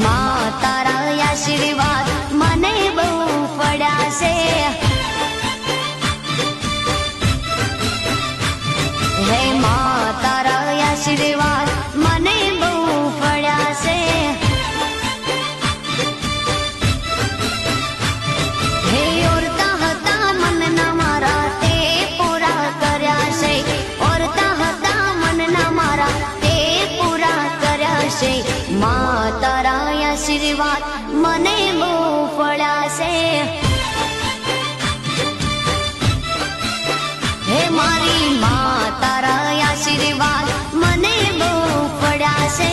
માં તારા આશીર્વાદ મને બહુ પડ્યા છે. હે માં તારા આશીર્વાદ મને બહુ પડ્યા છે. હે ઓરતા હતા મનના મારા તે પૂરા કર્યા છે. ઓરતા હતા મનના મારા તે પૂરા કર્યા છે. માં તારા આશીર્વાદ મને બહુ પડ્યા છે. હે મારી માં તારા આશીર્વાદ મને બહુ પડ્યા છે.